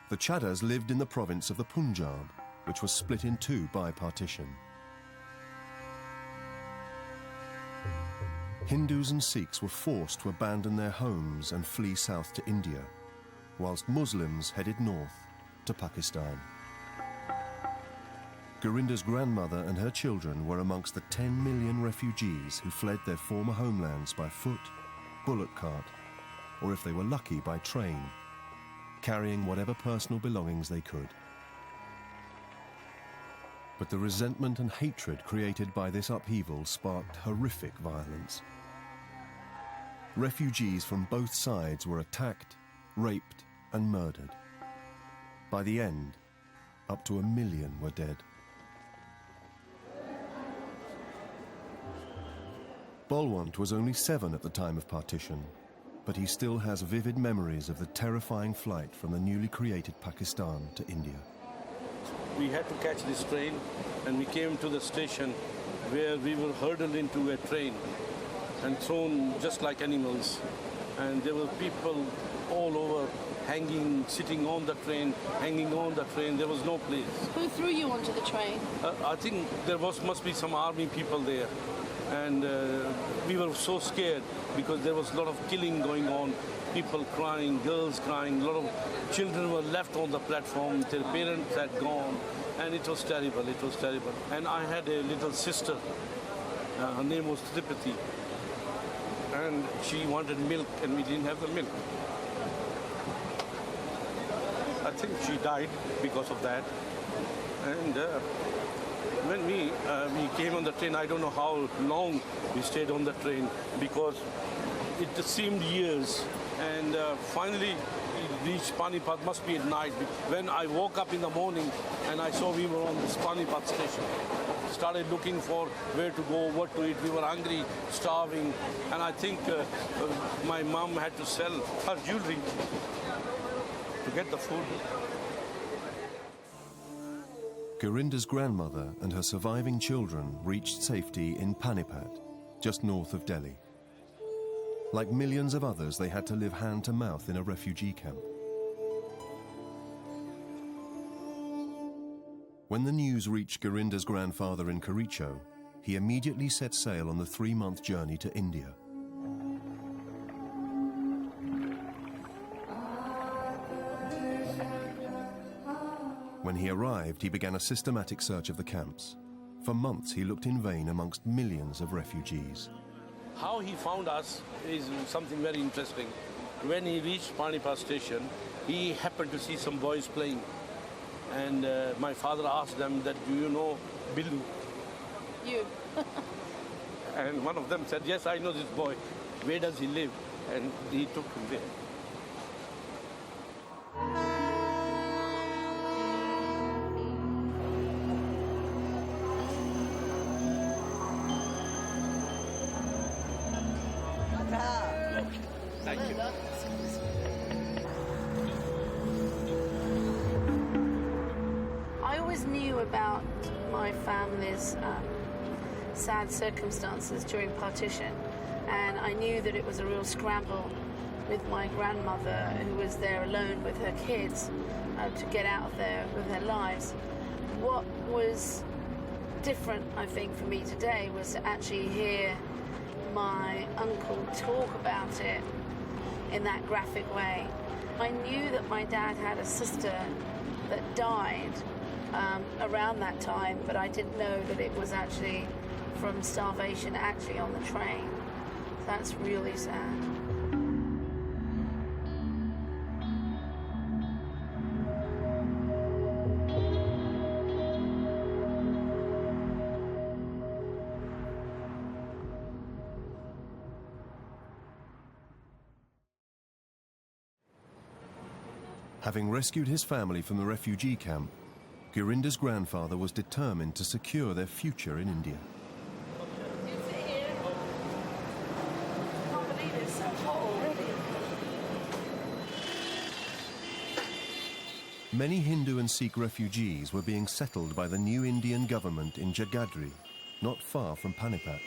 Speaker 2: The Chadhas lived in the province of the Punjab, which was split in two by partition. Hindus and Sikhs were forced to abandon their homes and flee south to India, whilst Muslims headed north to Pakistan. Gurinder's grandmother and her children were amongst the 10 million refugees who fled their former homelands by foot, bullock cart, or if they were lucky, by train, carrying whatever personal belongings they could. But the resentment and hatred created by this upheaval sparked horrific violence. Refugees from both sides were attacked, raped, and murdered. By the end, up to 1 million were dead. Balwant was only 7 at the time of partition, but he still has vivid memories of the terrifying flight from the newly created Pakistan to India.
Speaker 6: We had to catch this train, and we came to the station where we were hurdled into a train and thrown just like animals. And there were people all over, hanging, sitting on the train, hanging on the train. There was no place.
Speaker 3: Who threw you onto the train?
Speaker 6: I think there must be some army people there. And we were so scared because there was a lot of killing going on, people crying, girls crying, a lot of children were left on the platform, their parents had gone, and it was terrible, it was terrible. And I had a little sister, her name was Tripati, and she wanted milk and we didn't have the milk. I think she died because of that. And when we came on the train, I don't know how long we stayed on the train because it seemed years. And finally, we reached Panipat, must be at night. When I woke up in the morning and I saw we were on this Panipat station, started looking for where to go, what to eat. We were hungry, starving, and I think my mom had to sell her jewelry to get the food.
Speaker 2: Gurinder's grandmother and her surviving children reached safety in Panipat, just north of Delhi. Like millions of others, they had to live hand-to-mouth in a refugee camp. When the news reached Gurinder's grandfather in Kericho, he immediately set sail on the 3-month journey to India. When he arrived, he began a systematic search of the camps. For months, he looked in vain amongst millions of refugees.
Speaker 6: How he found us is something very interesting. When he reached Panipat station, he happened to see some boys playing. And my father asked them that, do you know Billu?
Speaker 3: You.
Speaker 6: And one of them said, yes, I know this boy. Where does he live? And he took him there. Thank you.
Speaker 3: I always knew about my family's sad circumstances during partition, and I knew that it was a real scramble with my grandmother, who was there alone with her kids to get out of there with their lives. What was different, I think, for me today was to actually hear my uncle talk about it in that graphic way. I knew that my dad had a sister that died around that time, but I didn't know that it was actually from starvation actually on the train. That's really sad.
Speaker 2: Having rescued his family from the refugee camp, Gurinder's grandfather was determined to secure their future in India. Many Hindu and Sikh refugees were being settled by the new Indian government in Jagadri, not far from Panipat.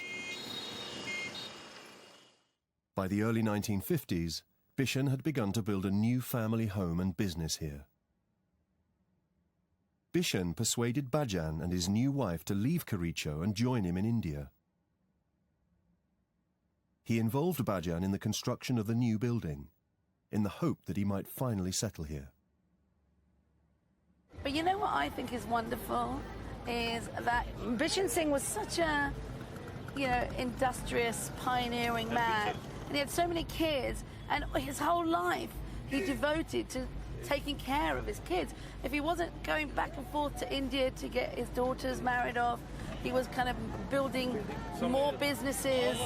Speaker 2: By the early 1950s, Bishan had begun to build a new family home and business here. Bishan persuaded Baddiel and his new wife to leave Kericho and join him in India. He involved Baddiel in the construction of the new building, in the hope that he might finally settle here.
Speaker 1: But you know what I think is wonderful is that Bishan Singh was such a, industrious, pioneering man. And he had so many kids, and his whole life he devoted to taking care of his kids. If he wasn't going back and forth to India to get his daughters married off, he was kind of building more businesses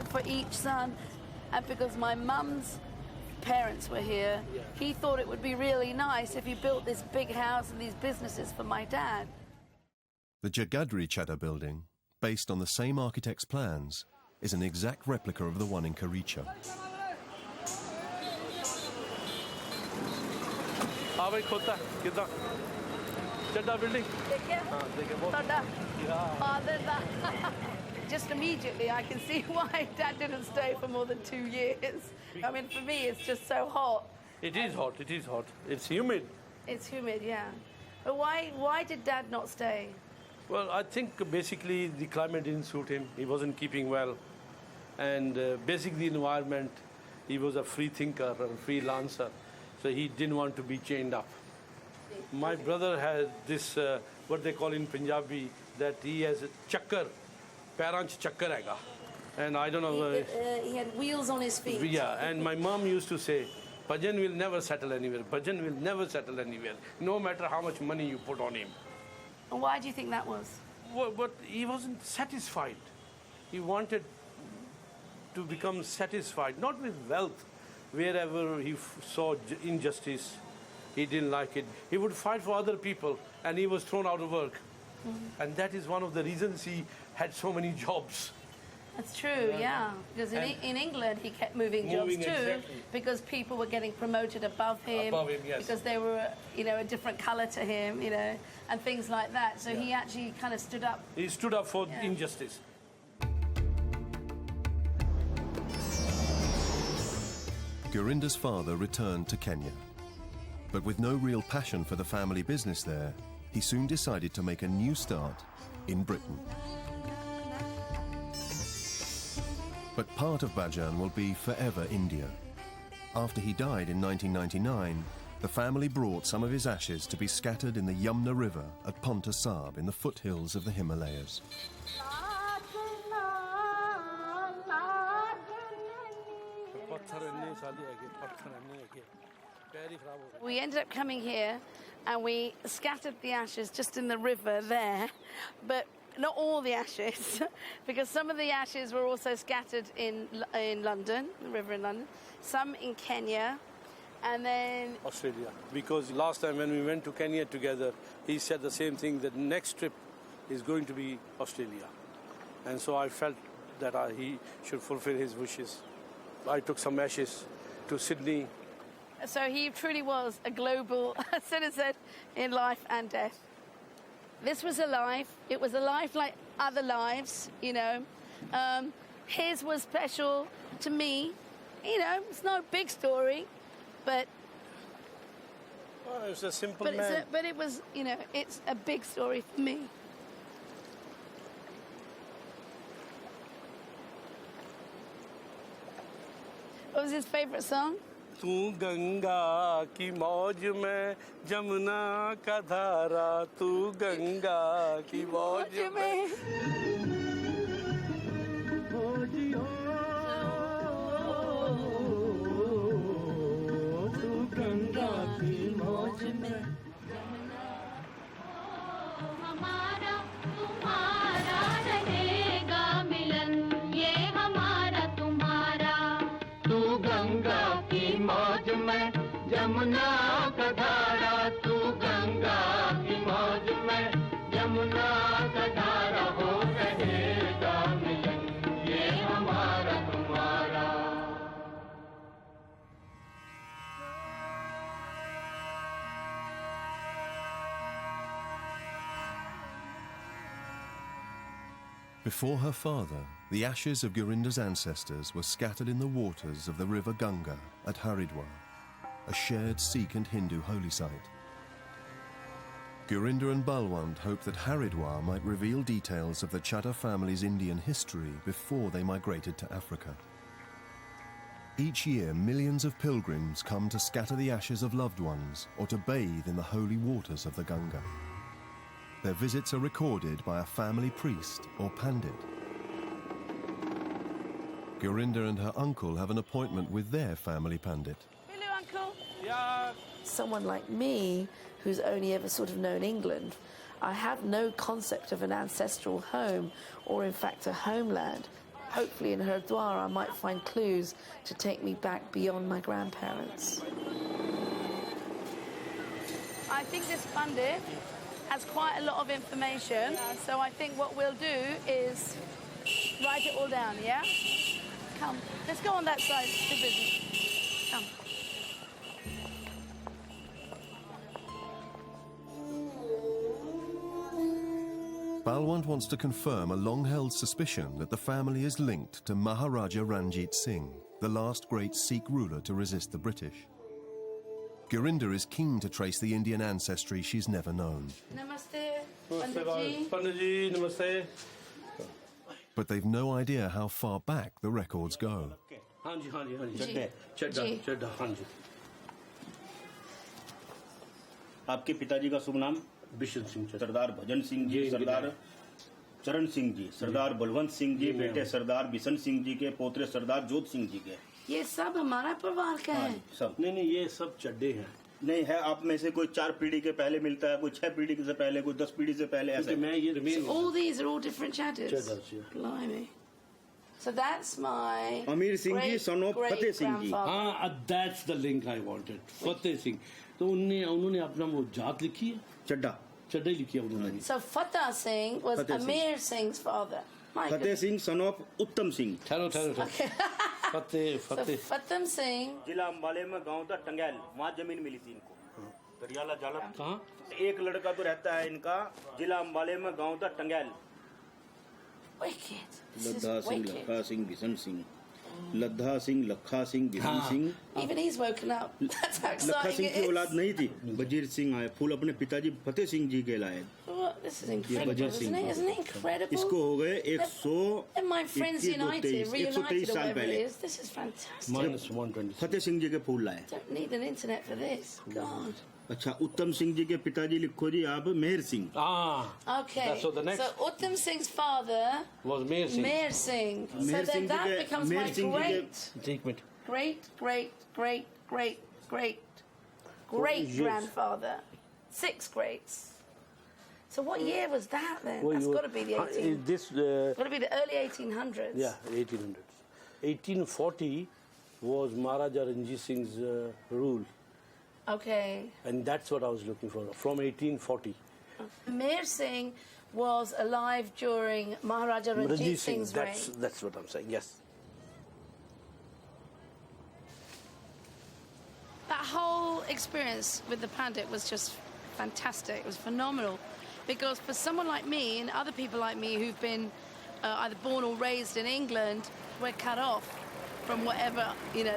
Speaker 1: for each son. And because my mum's parents were here, he thought it would be really nice if he built this big house and these businesses for my dad.
Speaker 2: The Gurinder Chadha building, based on the same architect's plans, is an exact replica of the one in Kericho.
Speaker 1: Just immediately I can see why Dad didn't stay for more than 2 years. I mean, for me, it's just so hot.
Speaker 6: It is hot, it is hot. It's humid.
Speaker 1: It's humid, yeah. But why did Dad not stay?
Speaker 6: Well, I think basically the climate didn't suit him. He wasn't keeping well. And basically the environment, he was a free thinker or a freelancer. So he didn't want to be chained up. My brother has this, what they call in Punjabi, that he has a chakkar, paranch chakkar aega. And I don't know.
Speaker 1: He had wheels on his feet.
Speaker 6: Yeah, and my mom used to say, Bhajan will never settle anywhere. Bhajan will never settle anywhere, no matter how much money you put on him.
Speaker 1: And why do you think that was?
Speaker 6: Well, but he wasn't satisfied. He wanted to become satisfied, not with wealth. Wherever he saw injustice, he didn't like it. He would fight for other people, and he was thrown out of work. Mm-hmm. And that is one of the reasons he had so many jobs.
Speaker 1: That's true, yeah. Because in England, he kept moving jobs too, exactly. Because people were getting promoted above him,
Speaker 6: yes.
Speaker 1: Because they were, a different colour to him, and things like that. So he actually kind of stood up.
Speaker 6: He stood up for injustice.
Speaker 2: Gurinder's father returned to Kenya. But with no real passion for the family business there, he soon decided to make a new start in Britain. But part of Bhajan will be forever India. After he died in 1999, the family brought some of his ashes to be scattered in the Yamuna River at Paonta Sahib in the foothills of the Himalayas.
Speaker 3: We ended up coming here and we scattered the ashes just in the river there, but not all the ashes, because some of the ashes were also scattered in London, the river in London, some in Kenya, and then
Speaker 6: Australia. Because last time when we went to Kenya together, he said the same thing, that next trip is going to be Australia. And so I felt that he should fulfill his wishes. I took some ashes to Sydney.
Speaker 3: So he truly was a global citizen in life and death. This was a life. It was a life like other lives, you know. His was special to me. You know, it's not a big story, but...
Speaker 6: Oh, it was a simple man.
Speaker 3: But it was, you know, it's a big story for me. What was his favourite song?
Speaker 6: तू गंगा की मौज में जमुना का धारा तू गंगा की मौज में तू गंगा की मौज में
Speaker 11: हमारा तुम्हारा रहेगा मिलन ये हमारा तुम्हारा तू गंगा मौज में जमुना का धारा तू गंगा की मौज में जमुना का धारा हो रहेगा मिलन ये हमारा तुम्हारा
Speaker 2: Before her father, the ashes of Gurinder's ancestors were scattered in the waters of the river Ganga at Haridwar, a shared Sikh and Hindu holy site. Gurinder and Balwant hoped that Haridwar might reveal details of the Chadha family's Indian history before they migrated to Africa. Each year, millions of pilgrims come to scatter the ashes of loved ones or to bathe in the holy waters of the Ganga. Their visits are recorded by a family priest or pandit. Gurinder and her uncle have an appointment with their family pandit.
Speaker 3: Hello, Uncle.
Speaker 6: Yeah.
Speaker 1: Someone like me, who's only ever sort of known England, I have no concept of an ancestral home or, in fact, a homeland. Hopefully in Haridwar I might find clues to take me back beyond my grandparents.
Speaker 3: I think this pandit has quite a lot of information, so I think what we'll do is write it all down, yeah? Come, let's go on that side, it's too busy. Come.
Speaker 2: Balwant wants to confirm a long-held suspicion that the family is linked to Maharaja Ranjit Singh, the last great Sikh ruler to resist the British. Gurinder is keen to trace the Indian ancestry she's never known.
Speaker 3: Namaste, Pandit
Speaker 6: Ji. Namaste.
Speaker 2: But they've no idea how far back the records go.
Speaker 6: Hanji, Chadha, Hanji.
Speaker 12: आपके पिताजी का शुभ नाम
Speaker 6: बिशन सिंह,
Speaker 12: सरदार भजन सिंह जी, सरदार चरण सिंह जी, सरदार बलवंत सिंह जी, बेटे सरदार बिशन सिंह जी के, पोतरे सरदार जोत सिंह जी के।
Speaker 3: ये सब हमारा परिवार का है?
Speaker 12: सब
Speaker 6: नहीं, ये सब चड्डे हैं।
Speaker 12: नहीं है, आप में से कोई 4 पीढ़ी के पहले मिलता है, कोई 6 पीढ़ी से पहले, कोई 10 पीढ़ी से पहले, ऐसे।
Speaker 6: मैं ये
Speaker 3: So all these are all different Chadders?
Speaker 6: Chadders, yeah.
Speaker 3: Blimey. So that's my
Speaker 12: अमीर सिंह जी, son of फतेह सिंह जी।
Speaker 6: हाँ, that's the link I wanted. Fateh Singh. तो उन्होंने अपना वो जात लिखी है?
Speaker 12: चड्डा
Speaker 6: लिखी है उन्होंने।
Speaker 3: So Fateh Singh was Amir Singh's father.
Speaker 12: Fateh Singh son of उत्तम सिंह।
Speaker 6: ठहरो। फतेह।
Speaker 3: So Fateh Singh।
Speaker 12: जिला अम्बाले में गांव था टंगैल, वहाँ जमीन मिली थी इनको। दरियाला जालम।
Speaker 6: कहाँ?
Speaker 12: एक लड़का तो रहता है इनका, जिला अम्बाले में गांव था टंगैल।
Speaker 3: Wicked.
Speaker 12: लद्दा सिंह, लखा सिंह, बिशन सिंह। लद्दा सिंह, लखा Singh, Bishan Singh.
Speaker 1: Even he's woken up. That's how
Speaker 12: लखा
Speaker 1: exciting
Speaker 12: सिंह
Speaker 1: it
Speaker 12: की
Speaker 1: is.
Speaker 12: औलाद नहीं थी. वजीर सिंह आए. फूल अपने पिताजी फतेह सिंह जी के लाए.
Speaker 1: Well, this is incredible, isn't it? Isn't it incredible?
Speaker 12: इसको हो गए 100.
Speaker 1: And my friends united, reunited, or
Speaker 12: साल
Speaker 1: whatever it
Speaker 12: पहले.
Speaker 1: is. This is fantastic.
Speaker 12: -120. Fateh Singh ji के फूल लाए.
Speaker 1: Don't need an internet for this. God.
Speaker 12: अच्छा, उत्तम सिंह जी के पिताजी लिखो जी आप मेहर Singh.
Speaker 1: Okay.
Speaker 6: So the next
Speaker 1: So Uttam Singh's father
Speaker 6: was Meera Syal.
Speaker 1: Meera Singh. So
Speaker 12: Meher
Speaker 1: then
Speaker 12: Singh
Speaker 1: that
Speaker 12: ji ke-
Speaker 1: becomes
Speaker 12: Meher
Speaker 1: my
Speaker 12: Singh ji
Speaker 1: great grandfather. 6 greats. So what year was that then? That's got to be the 18. Got to be the early 1800s.
Speaker 6: Yeah, 1800s. 1840 was Maharaja Ranjit Singh's rule.
Speaker 1: Okay.
Speaker 6: And that's what I was looking for, from 1840.
Speaker 1: Meher Singh was alive during Maharaja Ranjit Singh's reign.
Speaker 6: That's what I'm saying, yes.
Speaker 3: That whole experience with the Pandit was just fantastic. It was phenomenal. Because for someone like me and other people like me who've been either born or raised in England, we're cut off from whatever, you know,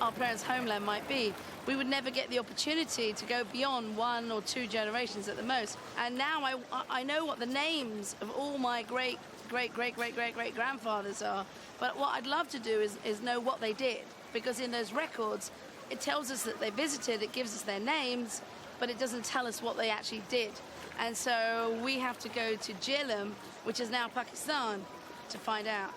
Speaker 3: our parents' homeland might be. We would never get the opportunity to go beyond 1 or 2 generations at the most. And now I know what the names of all my great grandfathers are. But what I'd love to do is know what they did. Because in those records, it tells us that they visited, it gives us their names, but it doesn't tell us what they actually did. And so we have to go to Jhelum, which is now Pakistan, to find out.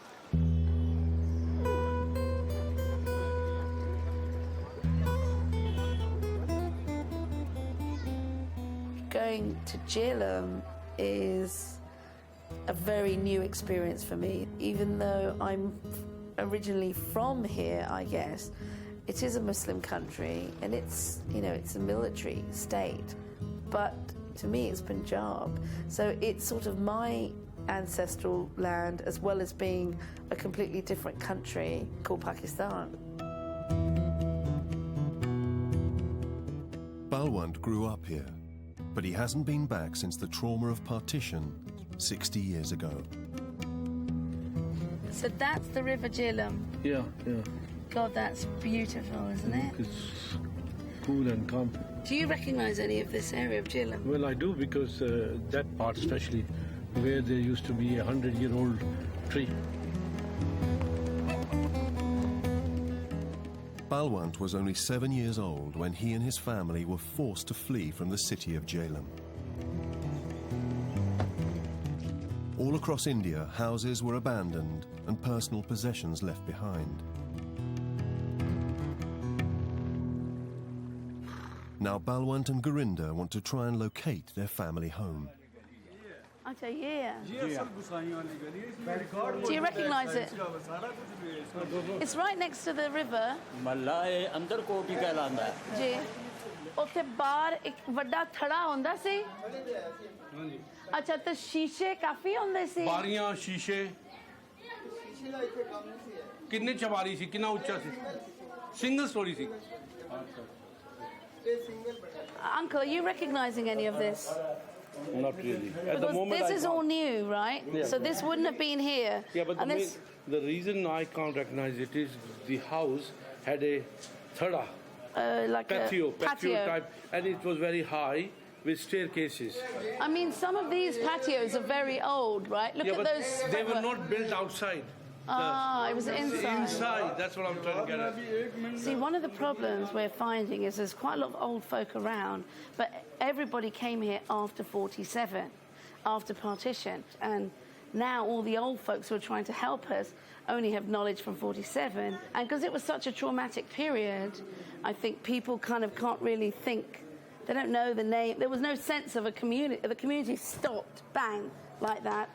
Speaker 1: Going to Jhelum is a very new experience for me. Even though I'm originally from here, I guess, it is a Muslim country and it's, you know, it's a military state. But to me, it's Punjab. So it's sort of my ancestral land as well as being a completely different country called Pakistan.
Speaker 2: Balwant grew up here, but he hasn't been back since the trauma of partition 60 years ago.
Speaker 1: So that's the River Jhelum.
Speaker 6: Yeah.
Speaker 1: God, that's beautiful, isn't it?
Speaker 6: It's cool and calm.
Speaker 1: Do you recognise any of this area of Jhelum?
Speaker 6: Well, I do, because that part especially, where there used to be a 100-year-old tree.
Speaker 2: Balwant was only 7 years old when he and his family were forced to flee from the city of Jhelum. All across India, houses were abandoned and personal possessions left behind. Now Balwant and Gurinder want to try and locate their family home.
Speaker 1: Okay, yeah. Do you recognise it? It's right next to the river. जी ਉੱਥੇ ਬਾਹਰ ਇੱਕ ਵੱਡਾ ਥੜਾ ਹੁੰਦਾ ਸੀ ਅੱਛਾ ਤੇ ਸ਼ੀਸ਼ੇ ਕਾਫੀ ਹੁੰਦੇ ਸੀ
Speaker 6: ਬਾਰੀਆਂ ਸ਼ੀਸ਼ੇ ਕਿੰਨੇ ਚਵਾਰੀ ਸੀ ਕਿੰਨਾ ਉੱਚਾ ਸੀ ਸਿੰਗਲ ਸਟੋਰੀ ਸੀ
Speaker 1: Uncle, are you recognizing any of this?
Speaker 6: Not really. At the
Speaker 1: Because
Speaker 6: moment,
Speaker 1: this is all new, right?
Speaker 6: Yeah.
Speaker 1: So this wouldn't have been here.
Speaker 6: Yeah, but
Speaker 1: And
Speaker 6: the reason I can't recognize it is the house had a thada,
Speaker 1: like
Speaker 6: patio
Speaker 1: a patio
Speaker 6: type, and it was very high with staircases.
Speaker 1: I mean, some of these patios are very old, right? Look
Speaker 6: Yeah,
Speaker 1: at
Speaker 6: but
Speaker 1: those.
Speaker 6: they were not built outside.
Speaker 1: It was inside.
Speaker 6: Inside, that's what I'm trying to get at.
Speaker 1: See, one of the problems we're finding is there's quite a lot of old folk around, but everybody came here after 47, after partition, and now all the old folks who are trying to help us only have knowledge from 47, and because it was such a traumatic period, I think people kind of can't really think, they don't know the name, there was no sense of a community, the community stopped, bang, like that,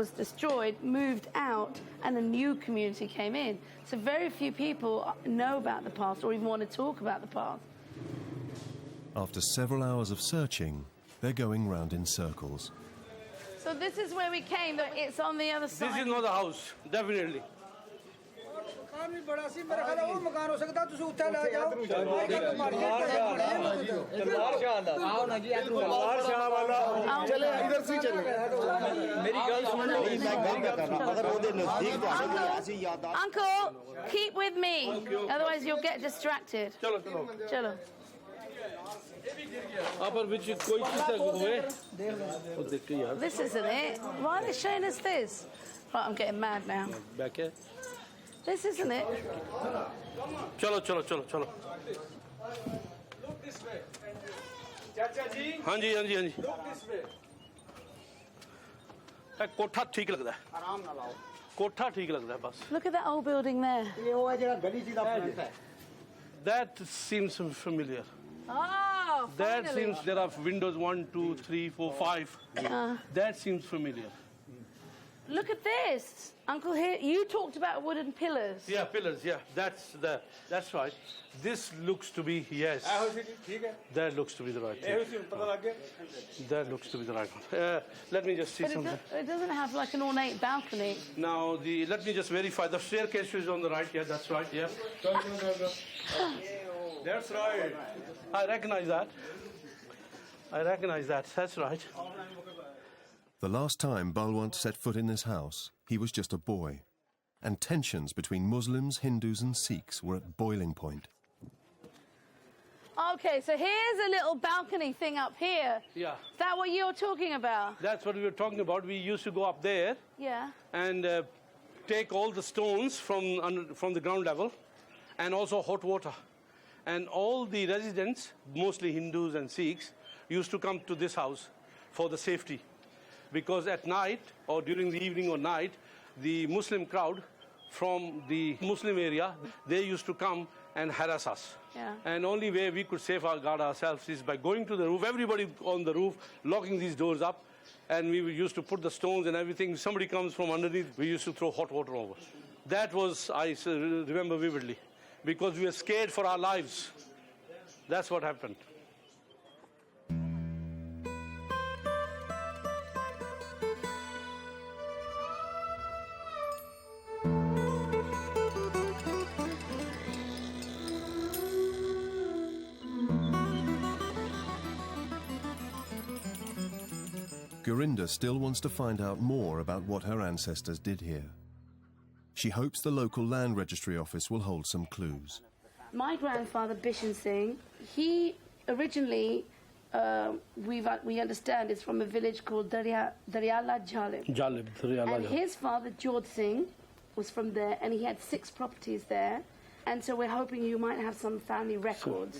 Speaker 1: was destroyed, moved out, and a new community came in. So very few people know about the past or even want to talk about the past.
Speaker 2: After several hours of searching, they're going round in circles.
Speaker 1: So this is where we came, but it's on the other side.
Speaker 6: This is not the house, definitely.
Speaker 3: Uncle, keep with me, otherwise you'll get distracted. Chalo. This isn't it. Why are they showing us this? Right, I'm getting mad now.
Speaker 6: Back here.
Speaker 3: This isn't it.
Speaker 6: Chalo. Look this way. Chacha ji. हाँ जी. Look this way. कोठा ठीक लगता है. आराम ना लाओ. कोठा ठीक लगता है बस.
Speaker 3: Look at that old building there.
Speaker 7: ये वो है जगह गली सीधा फ्रंट है.
Speaker 6: That seems familiar.
Speaker 3: Oh,
Speaker 6: That
Speaker 3: finally.
Speaker 6: seems there are windows 1, 2, 3, 4, 5. That seems familiar.
Speaker 3: Look at this, Uncle. Here, you talked about wooden pillars.
Speaker 6: Yeah, pillars. Yeah, that's right. This looks to be yes. That looks to be the right thing. That looks to be the right one. Let me just see
Speaker 3: But
Speaker 6: something.
Speaker 3: it doesn't have like an ornate balcony.
Speaker 6: Now let me just verify. The staircase is on the right. Yeah, that's right. Yeah. Go. That's right. I recognize that. That's right.
Speaker 2: The last time Balwant set foot in this house, he was just a boy, and tensions between Muslims, Hindus and Sikhs were at boiling point.
Speaker 3: Okay, so here's a little balcony thing up here.
Speaker 6: Yeah.
Speaker 3: Is that what you're talking about?
Speaker 6: That's what we were talking about. We used to go up there
Speaker 3: Yeah.
Speaker 6: and take all the stones from the ground level and also hot water. And all the residents, mostly Hindus and Sikhs, used to come to this house for the safety. Because at night, or during the evening or night, the Muslim crowd from the Muslim area, they used to come and harass us.
Speaker 3: Yeah.
Speaker 6: And only way we could safeguard ourselves is by going to the roof, everybody on the roof, locking these doors up, and we used to put the stones and everything. If somebody comes from underneath, we used to throw hot water over. That was, I remember vividly, because we were scared for our lives. That's what happened.
Speaker 2: Gurinder still wants to find out more about what her ancestors did here. She hopes the local land registry office will hold some clues.
Speaker 3: My grandfather, Bishan Singh, he originally, we understand, is from a village called Daryala Jalib. And his father, Jodh Singh, was from there, and he had 6 properties there. And so we're hoping you might have some family records.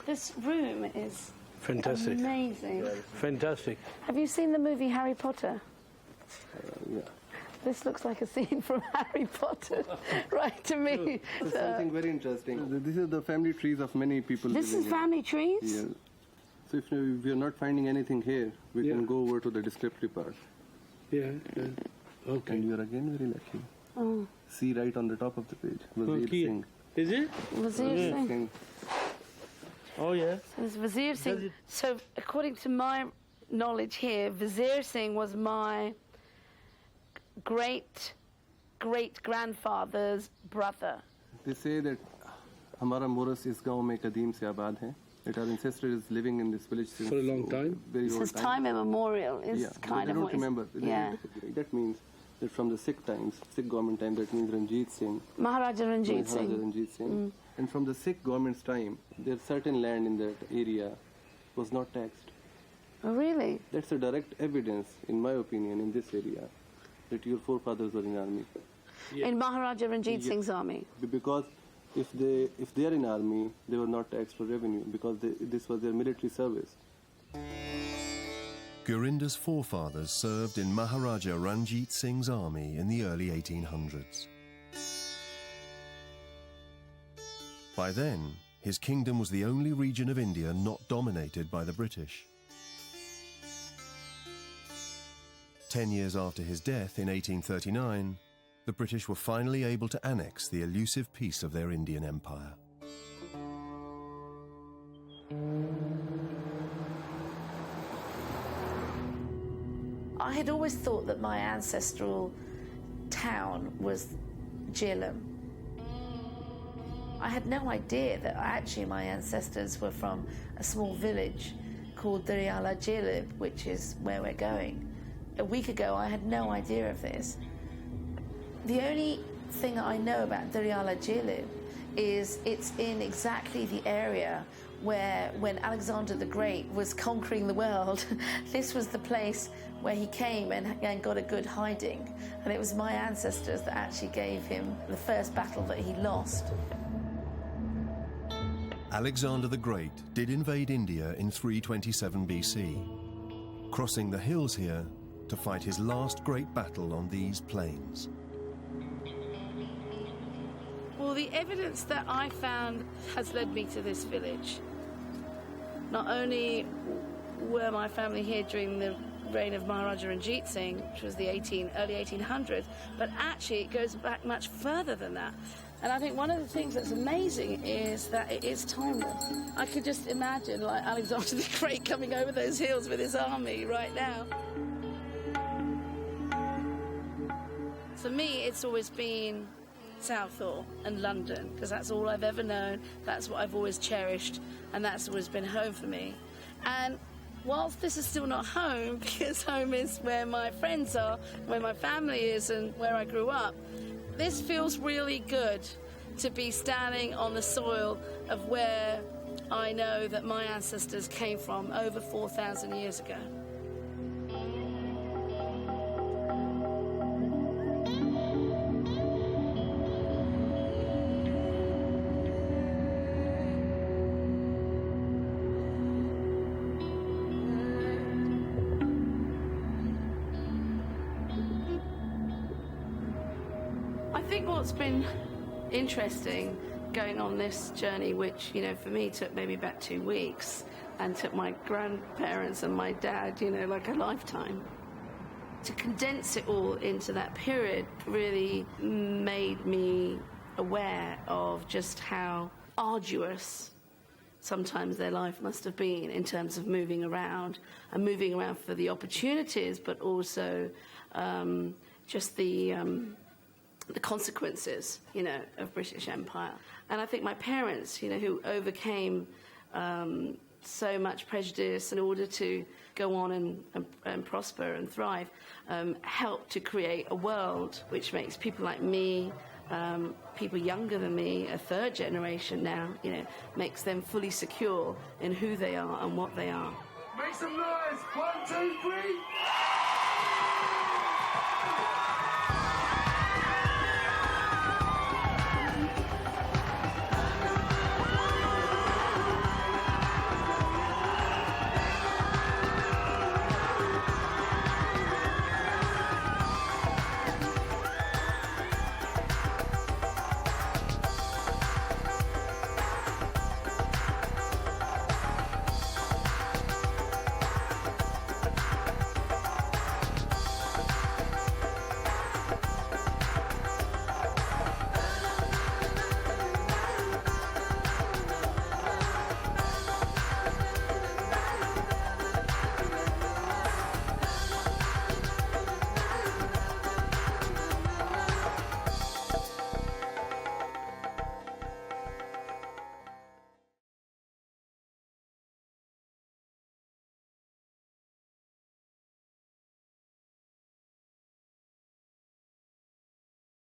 Speaker 3: This room is
Speaker 6: fantastic.
Speaker 3: Amazing.
Speaker 6: Fantastic.
Speaker 3: Have you seen the movie Harry Potter?
Speaker 13: Yeah.
Speaker 3: This looks like a scene from Harry Potter, right to me.
Speaker 13: So something very interesting. This is the family trees of many people.
Speaker 3: This is family trees?
Speaker 13: Yeah. So if we are not finding anything here, we can go over to the descriptive part.
Speaker 6: Yeah. Okay.
Speaker 13: And you are again very lucky.
Speaker 3: Oh.
Speaker 13: See right on the top of the page. Wazir Singh.
Speaker 6: Is it?
Speaker 3: Wazir Singh.
Speaker 6: Oh, yeah.
Speaker 3: So it's Wazir Singh. So according to my knowledge here, Wazir Singh was my great-great-grandfather's brother.
Speaker 13: They say that Hamara Moras is gaon mein kadeem se abad hai. That our ancestors is living in this village since
Speaker 6: for a long time.
Speaker 13: Very
Speaker 3: This
Speaker 13: old
Speaker 3: is time immemorial. Is kind of
Speaker 13: don't
Speaker 3: what
Speaker 13: remember.
Speaker 3: Yeah.
Speaker 13: That means that from the Sikh times, Sikh government time, that means Ranjit Singh.
Speaker 3: Maharaja Ranjit Singh.
Speaker 13: Ranjit Singh. And from the Sikh government's time, there certain land in that area was not taxed.
Speaker 3: Oh, really?
Speaker 13: That's a direct evidence, in my opinion, in this area, that your forefathers were in army.
Speaker 3: Yeah. In Maharaja Ranjit Singh's army.
Speaker 13: Because if they are in army, they were not taxed for revenue because this was their military service.
Speaker 2: Gurinder's forefathers served in Maharaja Ranjit Singh's army in the early 1800s. By then, his kingdom was the only region of India not dominated by the British. 10 years after his death in 1839, the British were finally able to annex the elusive piece of their Indian empire.
Speaker 1: I had always thought that my ancestral town was Jhelum. I had no idea that actually my ancestors were from a small village called Dariala Jhelum, which is where we're going. A week ago, I had no idea of this. The only thing I know about Dariala Jhelum is it's in exactly the area where, when Alexander the Great was conquering the world, this was the place where he came and got a good hiding. And it was my ancestors that actually gave him the first battle that he lost.
Speaker 2: Alexander the Great did invade India in 327 BC, crossing the hills here to fight his last great battle on these plains.
Speaker 3: Well, the evidence that I found has led me to this village. Not only were my family here during the reign of Maharaja Ranjit Singh, which was the early 1800s, but actually it goes back much further than that. And I think one of the things that's amazing is that it is timeless. I could just imagine, like, Alexander the Great coming over those hills with his army right now. For me, it's always been Southall and London, because that's all I've ever known, that's what I've always cherished, and that's always been home for me. And whilst this is still not home, because home is where my friends are, where my family is, and where I grew up, this feels really good to be standing on the soil of where I know that my ancestors came from over 4,000 years ago. I think what's been interesting going on this journey, which, you know, for me took maybe about 2 weeks and took my grandparents and my dad, you know, like a lifetime. To condense it all into that period really made me aware of just how arduous sometimes their life must have been in terms of moving around, and moving around for the opportunities, but also just the consequences, you know, of British Empire. And I think my parents, you know, who overcame so much prejudice in order to go on and prosper and thrive, helped to create a world which makes people like me, people younger than me, a third generation now, you know, makes them fully secure in who they are and what they are.
Speaker 11: Make some noise! 1, 2, 3!